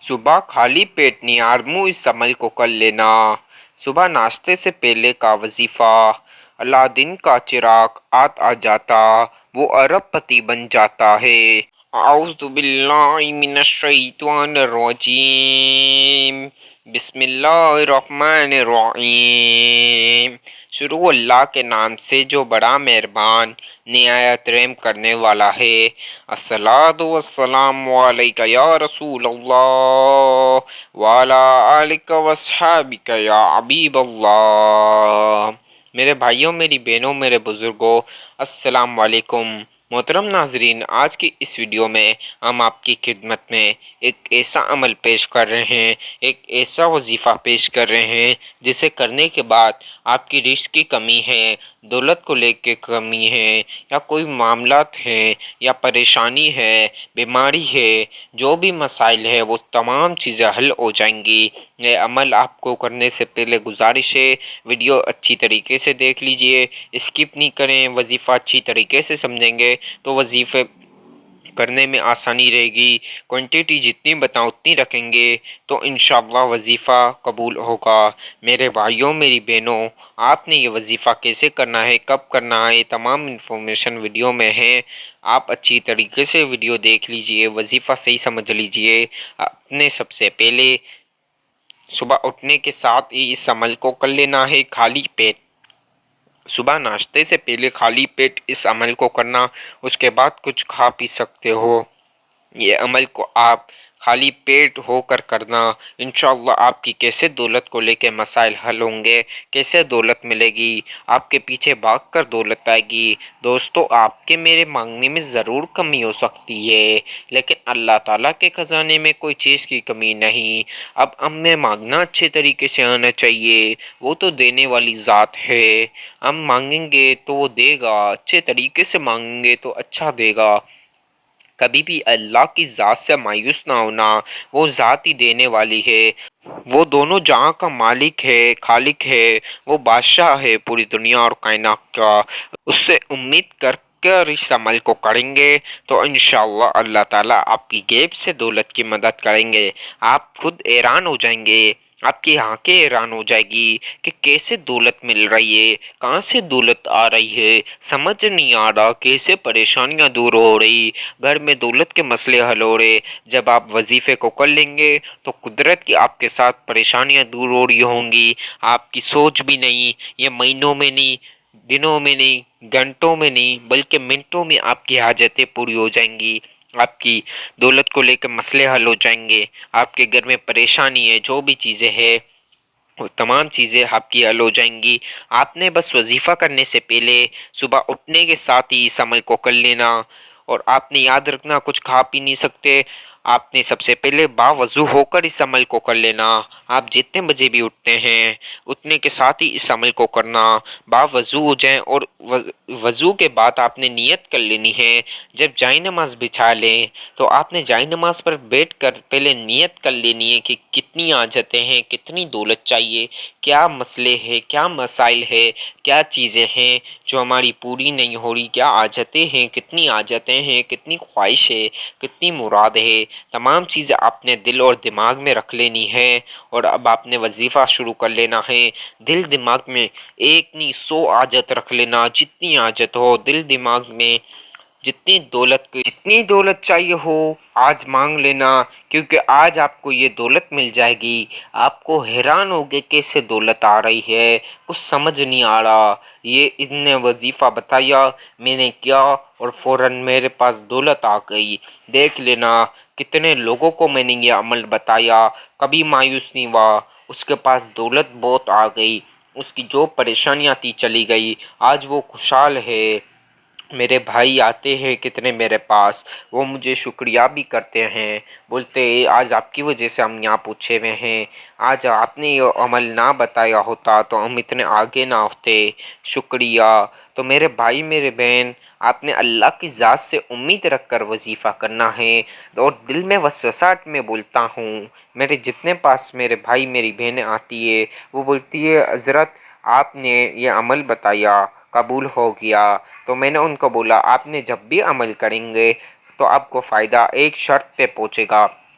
صبح خالی پیٹ نیارمو اس عمل کو کر لینا۔ صبح ناشتے سے پہلے کا وظیفہ۔ الادین کا چراغ آ جاتا، وہ ارب پتی بن جاتا ہے۔ اعوذ باللہ من الشیطان الرجیم، بسم اللہ الرحمن الرحیم۔ شروع اللہ کے نام سے جو بڑا مہربان نہایت رحم کرنے والا ہے۔ الصلاۃ والسلام علیک یا رسول اللہ وعلی آلک واصحابک یا حبیب اللہ۔ میرے بھائیوں، میری بہنوں، میرے بزرگوں، السلام علیکم۔ محترم ناظرین، آج کی اس ویڈیو میں ہم آپ کی خدمت میں ایک ایسا عمل پیش کر رہے ہیں، ایک ایسا وظیفہ پیش کر رہے ہیں جسے کرنے کے بعد آپ کی رزق کی کمی ہے، دولت کو لے کے کمی ہے، یا کوئی معاملات ہیں یا پریشانی ہے، بیماری ہے، جو بھی مسائل ہے وہ تمام چیزیں حل ہو جائیں گی۔ یہ عمل آپ کو کرنے سے پہلے گزارش ہے، ویڈیو اچھی طریقے سے دیکھ لیجئے، اسکپ نہیں کریں۔ وظیفہ اچھی طریقے سے سمجھیں گے تو وظیفے کرنے میں آسانی رہے گی۔ کوانٹیٹی جتنی بتاؤں اتنی رکھیں گے تو انشاءاللہ وظیفہ قبول ہوگا۔ میرے بھائیوں، میری بہنوں، آپ نے یہ وظیفہ کیسے کرنا ہے، کب کرنا ہے، تمام انفارمیشن ویڈیو میں ہے۔ آپ اچھی طریقے سے ویڈیو دیکھ لیجئے، وظیفہ صحیح سمجھ لیجئے۔ آپ نے سب سے پہلے صبح اٹھنے کے ساتھ ہی اس عمل کو کر لینا ہے، خالی پیٹ۔ صبح ناشتے سے پہلے خالی پیٹ اس عمل کو کرنا، اس کے بعد کچھ کھا پی سکتے ہو۔ یہ عمل کو آپ خالی پیٹ ہو کر کرنا، انشاءاللہ آپ کی کیسے دولت کو لے کے مسائل حل ہوں گے، کیسے دولت ملے گی، آپ کے پیچھے بھاگ کر دولت آئے گی۔ دوستو، آپ کے میرے مانگنے میں ضرور کمی ہو سکتی ہے، لیکن اللہ تعالیٰ کے خزانے میں کوئی چیز کی کمی نہیں۔ اب ہمیں مانگنا اچھے طریقے سے آنا چاہیے، وہ تو دینے والی ذات ہے۔ ہم مانگیں گے تو وہ دے گا، اچھے طریقے سے مانگیں گے تو اچھا دے گا۔ کبھی بھی اللہ کی ذات سے مایوس نہ ہونا، وہ ذات ہی دینے والی ہے، وہ دونوں جہاں کا مالک ہے، خالق ہے، وہ بادشاہ ہے پوری دنیا اور کائنات کا۔ اس سے امید کر کر اس عمل کو کریں گے تو انشاءاللہ اللہ تعالیٰ آپ کی جیب سے دولت کی مدد کریں گے۔ آپ خود حیران ہو جائیں گے، آپ کی آنکھیں حیران ہو جائے گی کہ کیسے دولت مل رہی ہے، کہاں سے دولت آ رہی ہے، سمجھ نہیں آ رہا، کیسے پریشانیاں دور ہو رہی، گھر میں دولت کے مسئلے حل ہو رہے۔ جب آپ وظیفے کو کر لیں گے تو قدرت کی آپ کے ساتھ پریشانیاں دور ہو رہی ہوں گی۔ آپ کی سوچ بھی نہیں، یہ مہینوں میں نہیں، دنوں میں نہیں، گھنٹوں میں نہیں، بلکہ منٹوں میں آپ کی حاجتیں پوری ہو جائیں گی۔ آپ کی دولت کو لے کے مسئلے حل ہو جائیں گے۔ آپ کے گھر میں پریشانی ہے، جو بھی چیزیں ہیں وہ تمام چیزیں آپ کی حل ہو جائیں گی۔ آپ نے بس وظیفہ کرنے سے پہلے صبح اٹھنے کے ساتھ ہی اس عمل کو کر لینا، اور آپ نے یاد رکھنا کچھ کھا پی نہیں سکتے۔ آپ نے سب سے پہلے باوضو ہو کر اس عمل کو کر لینا۔ آپ جتنے بجے بھی اٹھتے ہیں اٹھنے کے ساتھ ہی اس عمل کو کرنا، باوضو ہو جائیں، اور وضو کے بعد آپ نے نیت کر لینی ہے۔ جب جائے نماز بچھا لیں تو آپ نے جائے نماز پر بیٹھ کر پہلے نیت کر لینی ہے کہ کتنی حاجتیں ہیں، کتنی دولت چاہیے، کیا مسئلے ہیں، کیا مسائل ہے، کیا چیزیں ہیں جو ہماری پوری نہیں ہو رہی، کیا حاجتیں ہیں، کتنی حاجتیں ہیں، کتنی خواہش ہے، کتنی مراد ہے، تمام چیزیں آپ نے دل اور دماغ میں رکھ لینی ہے۔ اور اب آپ نے وظیفہ شروع کر لینا ہے۔ دل دماغ میں ایک نہیں 100 حاجت رکھ لینا، جتنی حاجت ہو دل دماغ میں، جتنی دولت چاہیے ہو آج مانگ لینا، کیونکہ آج آپ کو یہ دولت مل جائے گی۔ آپ کو حیران ہوگے کیسے دولت آ رہی ہے، کچھ سمجھ نہیں آ رہا۔ یہ ان نے وظیفہ بتایا، میں نے کیا، اور فوراً میرے پاس دولت آ گئی۔ دیکھ لینا کتنے لوگوں کو میں نے یہ عمل بتایا، کبھی مایوس نہیں ہوا، اس کے پاس دولت بہت آ گئی، اس کی جو پریشانیاں تھی چلی گئی، آج وہ خوشحال ہے۔ میرے بھائی آتے ہیں کتنے میرے پاس، وہ مجھے شکریہ بھی کرتے ہیں، بولتے آج آپ کی وجہ سے ہم یہاں پوچھے ہوئے ہیں، آج آپ نے یہ عمل نہ بتایا ہوتا تو ہم اتنے آگے نہ ہوتے، شکریہ۔ تو میرے بھائی، میرے بہن، آپ نے اللہ کی ذات سے امید رکھ کر وظیفہ کرنا ہے۔ اور دل میں وسوسات میں بولتا ہوں، میرے جتنے پاس میرے بھائی میری بہنیں آتی ہے وہ بولتی ہے حضرت آپ نے یہ عمل بتایا، قبول ہو گیا۔ تو میں نے ان کو بولا آپ نے جب بھی عمل کریں گے تو آپ کو فائدہ ایک شرط پہ پہنچے گا،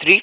3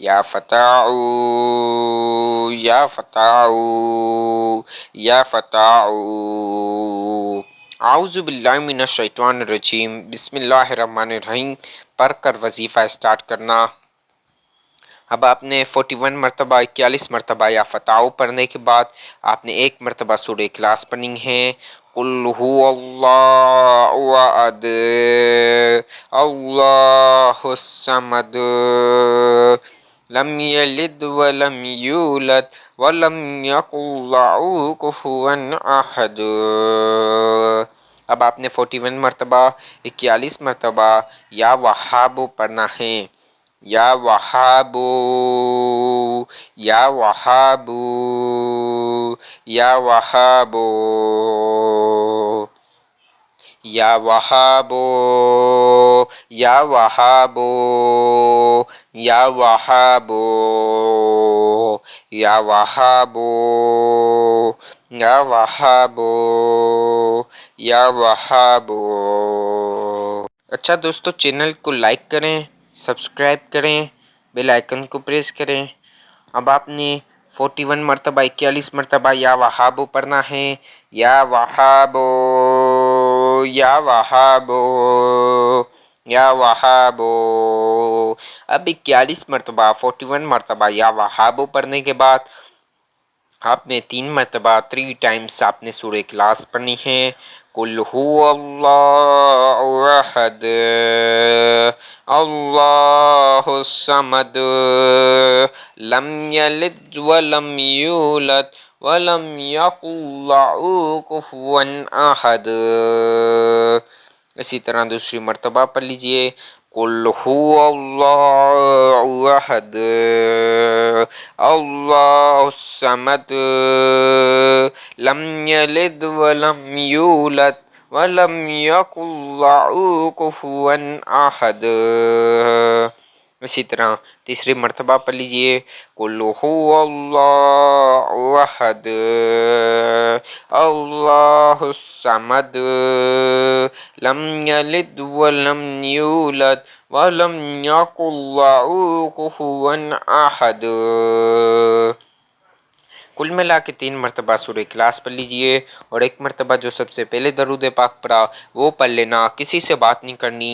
یا فتاح یا فتاح یا فتاح۔ اعوذ باللہ من الشیطان الرجیم، بسم اللہ الرحمن الرحیم پڑھ کر وظیفہ اسٹارٹ کرنا۔ اب آپ نے 41 مرتبہ 41 مرتبہ یا فتاح پڑھنے کے بعد آپ نے ایک مرتبہ سورہ اخلاص پڑھنی ہے۔ قل هو اللہ احد اللہ الصمد لم یلد ولم یولد ولم یکن لہ کفوا احد۔ اب آپ نے 41 مرتبہ 41 مرتبہ یا وہاب پڑھنا ہے۔ یا وہاب یا وہاب یا وہاب یا وہاب یا وہاب یا وہاب یا وہاب یا وہاب یا وہاب۔ اچھا دوستو، چینل کو لائک کریں، سبسکرائب کریں، بیل آئیکن کو پریس کریں۔ اب آپ نے 41 مرتبہ 41 مرتبہ یا وہاب پڑھنا ہے۔ یا وہاب یا وہاب یا وہاب۔ اب 41 مرتبہ 41 مرتبہ یا وہاب پڑھنے کے بعد آپ نے 3 مرتبہ 3 ٹائمز آپ نے سورہ اخلاص پڑھنی ہے۔ قل هو اللہ احد اللہ الصمد لم یلد ولم یولد ولم یکن لہ کفوا احد۔ اسی طرح دوسری مرتبہ پڑھ لیجئے، قل هو اللہ احد اللہ الصمد لم یلد ولم یولد ولم یکن لہ کفوا احد۔ اسی طرح تیسری مرتبہ پڑھ لیجئے، قل هو اللہ احد اللہ الصمد لم یلد ولم یولد ولم یکن لہ کفوا احد۔ کل ملا کے 3 مرتبہ سورہ اخلاص پڑھ لیجئے اور ایک مرتبہ جو سب سے پہلے درود پاک پڑھا وہ پڑھ لینا۔ کسی سے بات نہیں کرنی،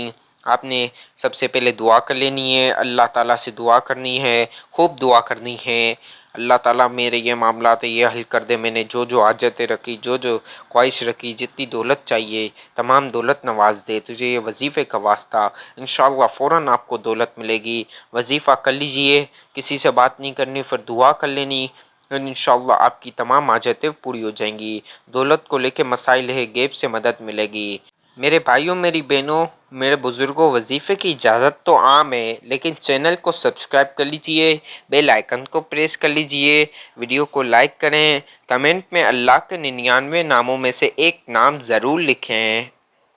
آپ نے سب سے پہلے دعا کر لینی ہے، اللہ تعالیٰ سے دعا کرنی ہے، خوب دعا کرنی ہے۔ اللہ تعالیٰ میرے یہ معاملات یہ حل کر دے، میں نے جو جو حاجتیں رکھی، جو جو خواہش رکھی، جتنی دولت چاہیے تمام دولت نواز دے، تجھے یہ وظیفے کا واسطہ، انشاءاللہ فوراً آپ کو دولت ملے گی۔ وظیفہ کر لیجئے، کسی سے بات نہیں کرنی، پھر دعا کر لینی، انشاءاللہ آپ کی تمام حاجتیں پوری ہو جائیں گی۔ دولت کو لے کے مسائل ہے، غیب سے مدد ملے گی۔ میرے بھائیوں، میری بہنوں، میرے بزرگوں، وظیفے کی اجازت تو عام ہے، لیکن چینل کو سبسکرائب کر لیجئے، بیل آئیکن کو پریس کر لیجئے، ویڈیو کو لائک کریں، کمنٹ میں اللہ کے 99 ناموں میں سے ایک نام ضرور لکھیں۔